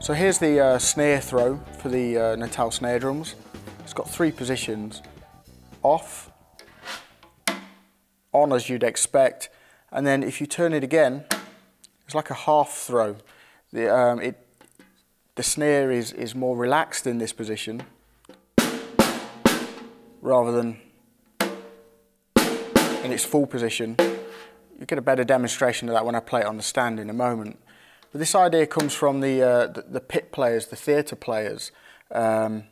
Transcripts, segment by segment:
So here's the snare throw for the Natal snare drums. It's got 3 positions: off, on as you'd expect, and then if you turn it again, it's like a half throw. The snare is more relaxed in this position rather than in its full position. You get a better demonstration of that when I play it on the stand in a moment. But this idea comes from the pit players, the theatre players from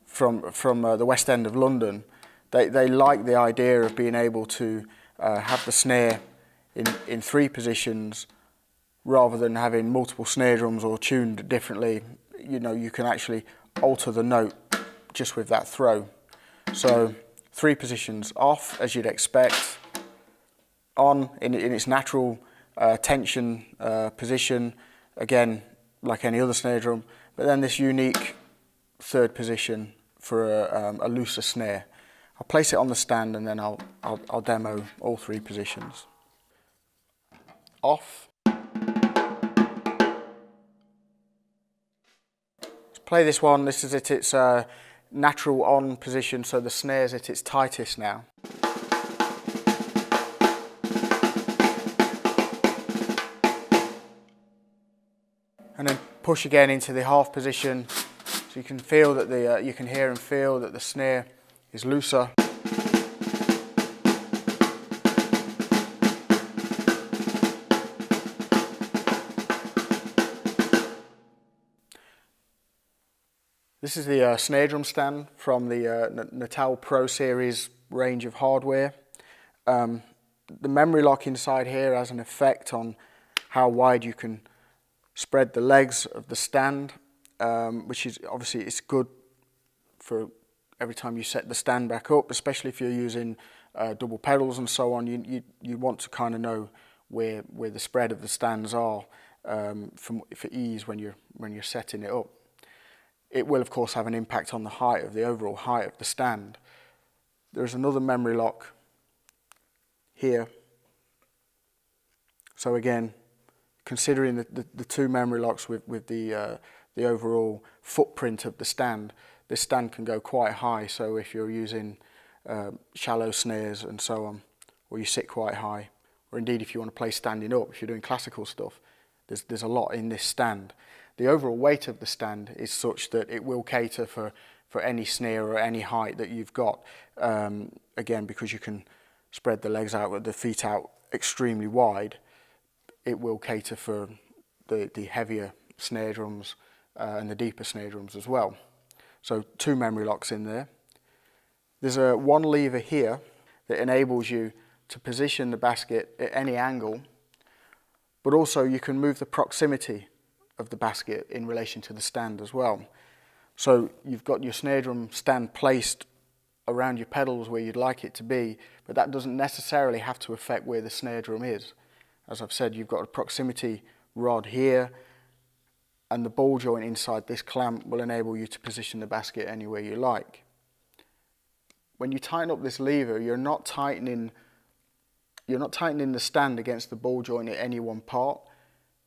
the West End of London. They like the idea of being able to have the snare in 3 positions rather than having multiple snare drums or tuned differently. You know, you can actually alter the note just with that throw. So 3 positions: off as you'd expect, on in its natural tension position, again like any other snare drum, but then this unique 3rd position for a looser snare. I'll place it on the stand and then I'll demo all 3 positions. Off. Let's play this one. This is at its natural on position, so the snare's at its tightest now. And then push again into the half position, so you can feel that you can hear and feel that the snare is looser. This is the snare drum stand from the Natal Pro Series range of hardware. The memory lock inside here has an effect on how wide you can spread the legs of the stand, which is obviously it's good for every time you set the stand back up, especially if you're using double pedals and so on. You want to kind of know where the spread of the stands are for ease when you're setting it up. It will of course have an impact on the overall height of the stand. There's another memory lock here. So again, considering the 2 memory locks with the overall footprint of the stand, this stand can go quite high. So if you're using shallow snares and so on, or you sit quite high, or indeed if you want to play standing up, if you're doing classical stuff, there's a lot in this stand. The overall weight of the stand is such that it will cater for any snare or any height that you've got. Again, because you can spread the legs out with the feet out extremely wide, it will cater for the heavier snare drums and the deeper snare drums as well. So 2 memory locks in there. There's one lever here that enables you to position the basket at any angle, but also you can move the proximity of the basket in relation to the stand as well. So you've got your snare drum stand placed around your pedals where you'd like it to be, but that doesn't necessarily have to affect where the snare drum is. As I've said, you've got a proximity rod here, and the ball joint inside this clamp will enable you to position the basket anywhere you like. When you tighten up this lever, you're not tightening the stand against the ball joint at any one part.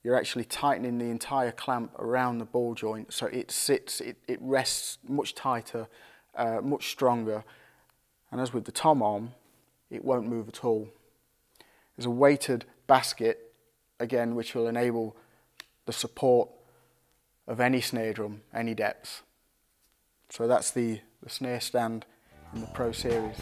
You're actually tightening the entire clamp around the ball joint, so it rests much tighter, much stronger, and as with the tom arm, it won't move at all. There's a weighted basket, again, which will enable the support of any snare drum, any depth. So that's the snare stand in the Pro Series.